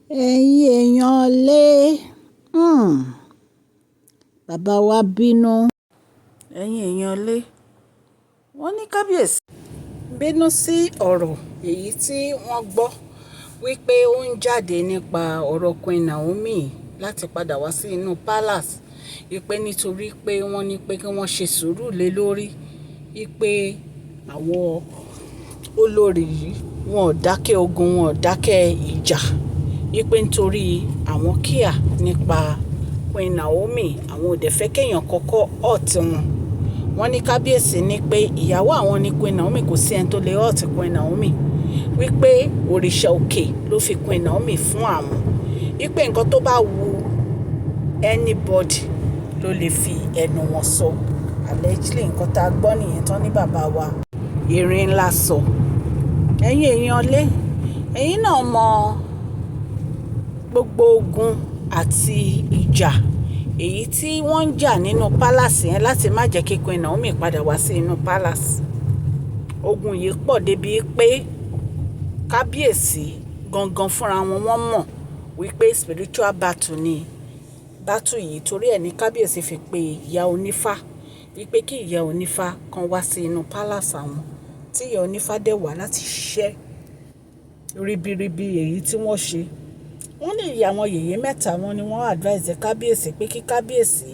ẹ̀yin èèyàn lé bàbá wa bínú. ẹ̀yin èèyàn lé wọ́n ní kábíyèsí bínú sí ọ̀rọ̀ èyí tí wọ́n gbọ́ wípé ó ń jáde nípa ọ̀rọ̀ Queen Naomi láti padà wá sí inú palace, wípé nítorí pé wọ́n ní pé kí wọ́n ṣe sùúrù lé lórí, wípé àwọn olórí yìí wọn ò dákẹ́ ogun, wọn ò dákẹ́ ìjà, wípé nítorí àwọn kíà nípa Queen Naomi, àwọn ò dẹ̀ fẹ́ kéèyàn kọ́kọ́ hurt wọn. Wọ́n ní kábíyèsí ní pé ìyàwó àwọn ní Queen Naomi, kò sí ẹni tó lè hurt Queen Naomi, wípé òrìṣà òkè ló fi Queen Naomi fún àwọn, wípé nǹkan tó bá wu anybody ló lè fi ẹnu wọn sọ. Allegedly nǹkan tá a gbọ́ nìyẹn tán ní bàbá wa Erin ńlá sọ. ẹ̀yin èèyàn lé, ẹ̀yin náà mọ gbogbo ogun àti ìjà èyí tí wọ́n ń jà nínú palace yẹn láti má jẹ́ kí Queen Naomi padà wá sí inú palace. Ogun yìí pọ̀ débi pé kábíyèsí gangan fúnra wọn wọ́n mọ̀ wípé spiritual battle ni battle yìí, torí ẹ̀ ní kábíyèsí fi pe ìyá onífá wípé kí ìyá onífá kan wá sí inú palace àwọn, tí ìyá onífá dẹ̀ wá láti ṣiṣẹ́ ribiribi èyí tí wọ́n ṣe. Wọ́n ní àwọn yèyé mẹ́ta wọn ni wọ́n advise kábíyèsí pé kí kábíyèsí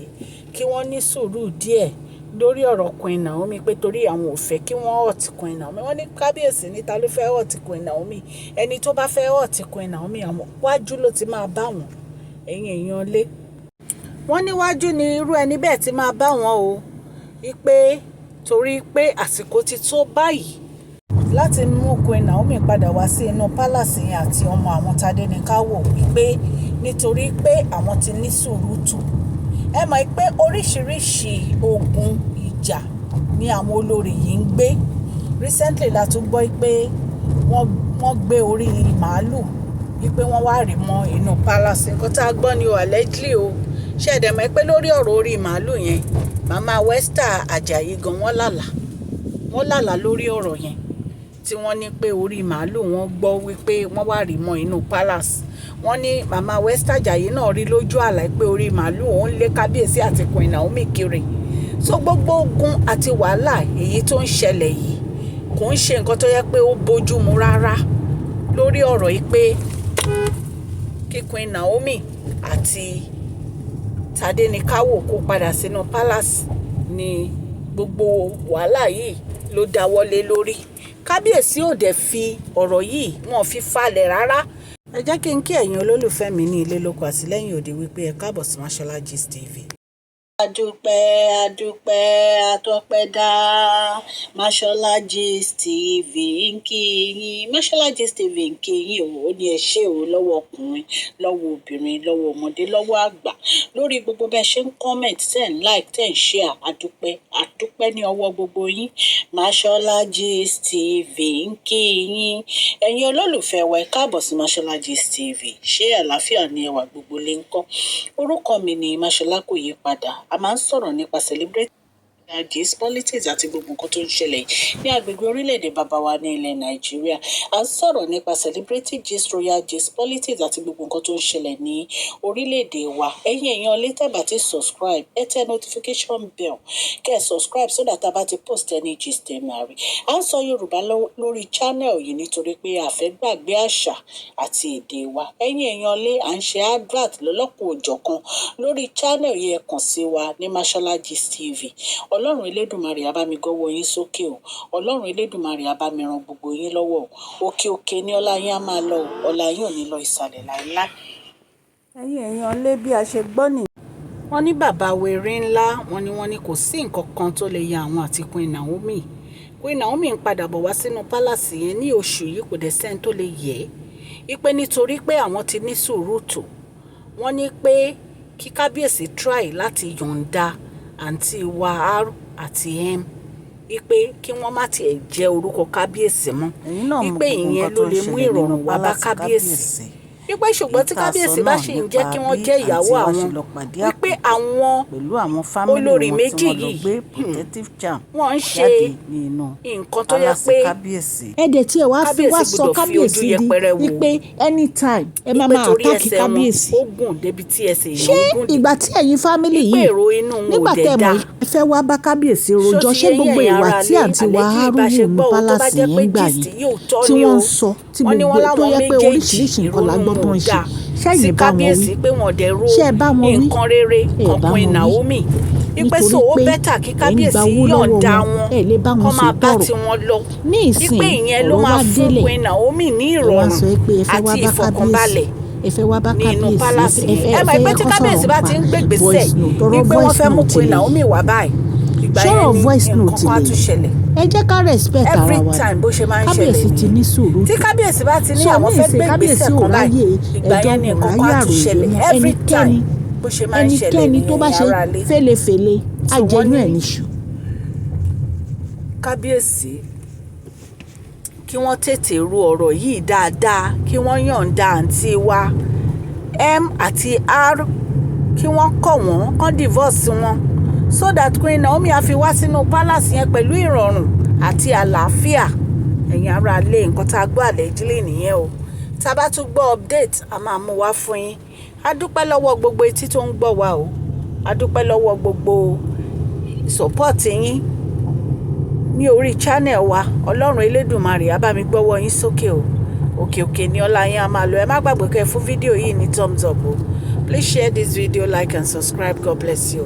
kí wọ́n ní sùúrù díẹ̀ lórí ọ̀rọ̀ Queen Naomi, pé torí àwọn ò fẹ́ kí wọ́n hurt Queen Naomi. Wọ́n ní kábíyèsí níta ló fẹ́ hurt Queen Naomi, ẹni tó bá fẹ́ hurt Queen Naomi àwọn wájú ló ti máa bá wọn. ẹ̀yin èèyàn lé, wọ́n níwájú ni irú ẹni bẹ́ẹ̀ ti máa bá wọn o, wípé torí pé àsìkò ti tó báyìí láti mú Queen Naomi padà wá sí inú palace yẹn àti ọmọ àwọn Tádéníkáwò, wípé nítorí pé àwọn ti ní sùúrùtù. Ẹ mọ̀ pé oríṣiríṣi ogun ìjà ni àwọn olórí yìí ń gbé. Recently la tún gbọ́ pé wọ́n gbé orí màálù wípé wọ́n wá rì mọ́ inú palace. Nǹkan tá a gbọ́ ni o, allegedly o. Ṣé ẹ dẹ̀ mọ̀ pé lórí ọ̀rọ̀ orí màálù yẹn, màmá Esther Ajayi gan wọ́n lálàá lórí ọ̀rọ̀ yẹn, tí wọ́n ní pé orí màálù wọn gbọ́ wípé wọ́n wá rì mọ́ inú palace. Wọ́n ní màmá Esther Ajayi náà rí lójú àlá pé orí màálù òun lé kábíyèsí àti Queen Naomi kiri. So gbogbo ogun àti wàhálà èyí tó ń ṣẹlẹ̀ yìí kò ń ṣe nǹkan tó yẹ pé ó bójú mu rárá lórí ọ̀rọ̀ yìí pé kí Queen Naomi àti Tádéníkáwò kó padà sínú palace ni gbogbo wàhálà yìí ló dáwọ́lé lórí. Kábíyèsí ò dẹ̀ fi ọ̀rọ̀ yìí wọn fi falẹ̀ rárá. Ẹ jẹ́ kí n kí ẹ̀yin olólùfẹ́ mi ní ilé lóko àti lẹ́yìn òde wípé ẹ káàbọ̀ sí Mashola Gist TV. Adúpẹ́ atọ́pẹ́dá, Mashola Gist TV ń kí yín, Mashola Gist TV ń kí yín o. Ó ní ẹ ṣé o, lọ́wọ́ ọkùnrin, lọ́wọ́ obìnrin, lọ́wọ́ ọmọdé, lọ́wọ́ àgbà, lórí gbogbo bẹ́ẹ̀ ṣe ń comment, tẹ̀ ń like, tẹ̀ ń share. Adúpẹ́ ní ọwọ́ gbogbo yín. Mashola Gist TV ń kí yín. Ẹ̀yin olólùfẹ́ wa ẹ káàbọ̀ sí Mashola Gist TV. Ṣé àlàáfíà ni ẹwà gbogbo lè ń kọ́? Orúkọ mi ni Mashola, kò yí padà. A máa ń sọ̀rọ̀ nípa celebrate gist, politics àti gbogbo nǹkan tó ń ṣẹlẹ̀ ní agbègbè orílẹ̀-èdè bàbá wa ní ilẹ̀ Nàìjíríà. A ń sọ̀rọ̀ nípa celebrity gist, royal gist, politics àti gbogbo nǹkan tó ń ṣẹlẹ̀ ní orílẹ̀-èdè wa. Ẹ̀yin èèyàn lè tẹ́ bá ti subscribe, ẹ tẹ notification bell kẹ́ ẹ subscribe so that a bá ti post any gist ẹ máa rí. A ń sọ Yorùbá lórí channel yìí nítorí pé a fẹ́ gbàgbé àṣà àti èdè wa. Ẹ̀yin èèyàn lè à ń ṣe advert lọ́lọ́kùn òjọ̀kan lórí channel yìí, ẹ kàn sí wa ní Mashola Gist TV. Ọlọ́run Elédùmarè á bá mi gọ́wọ́ yín sókè o. Ọlọ́run Elédùmarè á bá mi ran gbogbo yín lọ́wọ́ o. Òkè òkè ni ọlá yín á máa lọ o. Ọlá yín ò ní lọ ìsàlẹ̀ láíláí. ẹ̀yin èèyàn lé, bí a ṣe gbọ́ nìyẹn. Wọ́n ní bàbá wèrè ńlá, wọ́n ní kò sí nǹkan kan tó lè ya àwọn àti Queen Naomi. Queen Naomi ń padà bọ̀ wá sínú palace yẹn ní oṣù yìí, kò dẹ̀ sẹ́ni tó lè yẹ̀ ẹ́. Ipe nítorí pé àwọn ti ní sùúrù tó. Wọ́n ní pé kí kábíyèsí try láti yọ̀ǹda àǹtí wa R àti M, wípé kí wọ́n má tiẹ̀ jẹ́ orúkọ kábíyèsí mọ́, wípé ìyẹn ló lè mú ìrọ̀rùn wá bá kábíyèsí. wípé ṣùgbọ́n tí kábíyèsí bá ṣì ń jẹ́ kí wọ́n jẹ́ ìyàwó àwọn wípé àwọn olórí méjì yìí wọ́n ń ṣe nǹkan tó yẹ pé ẹ̀dẹ̀ tí ẹ wá fi wá sọ kábíyèsí di wípé anytime ẹ máa àtàkì kábíyèsí. Ṣé ìgbà tí ẹ̀yin fámìlì yìí nígbà tẹ́ mọ̀ ẹ fẹ́ wá bá kábíyèsí rojọ́ ṣé gbogbo ìwà tí àǹtí wa arúgbó ní pálásì yẹn ń gbà yìí tí wọ́n ń sọ tí gbogbo tó yẹ pé oríṣiríṣi nǹkan la gbọ́ tó ń ṣe ṣẹ́yìn bá wọn wí ṣé ẹ bá wọn wí nǹkan rere kankan NAOMI ipe so ó bẹ́tà kí kábíyèsí yọ̀ǹda wọn kọ́ máa bá tiwọn lọ ipe ìyẹn ló máa fún Queen NAOMI ní ìrọ̀rùn àti ìfọ̀kànbalẹ̀ nínú pálásì ẹ mọ̀ pé tí kábíyèsí bá ti ń gbègbèsè wípé wọ́n fẹ́ mú Queen NAOMI wá báyìí ìgbà yẹn ni nǹkan kan á tún ṣẹlẹ̀ ẹ jẹ́ ká respect ara wa every time bó ṣe máa ń ṣẹlẹ̀ kábíyèsí ti ní sùúrù tí kábíyèsí bá ti ní àwọn fẹ́ gbègbèsè kan báyìí ìgbà yẹn ni nǹkan kan á tún ṣẹlẹ̀ every time bó ṣe máa ń ṣẹlẹ̀ ẹnikẹ́ni tó bá ṣe fẹ́lẹ́fẹ́lẹ́ àjẹnú ẹ̀ níṣu. kábíyèsí kí wọ́n tètè ro ọ̀rọ̀ yìí dáadáa kí wọ́n yọ̀ǹda àǹtí wa M àti R kí wọ́n kọ̀ wọ́n kán divorce wọn so that Queen NAOMI á fi wá sínú palace yẹn pẹ̀lú ìrọ̀rùn àti àlàáfíà. ẹ̀yin ará ilé nǹkan tá a gbọ́ allegedly nìyẹn o tá a bá tún gbọ́ update a máa mú wá fún yín. A dúpẹ́ lọ́wọ́ gbogbo etí tó ń gbọ́ wa o a dúpẹ́ lọ́wọ́ gbogbo support yín ní orí channel wa. Ọlọ́run Elédùmarè á bá mi gbọ́wọ́ yín sókè o òkè òkè ní ọlá yín á máa lọ. Ẹ má gbàgbé kẹ́ fún fídíò yìí ní thumbs up o. Please share this video, like and subscribe. God bless you.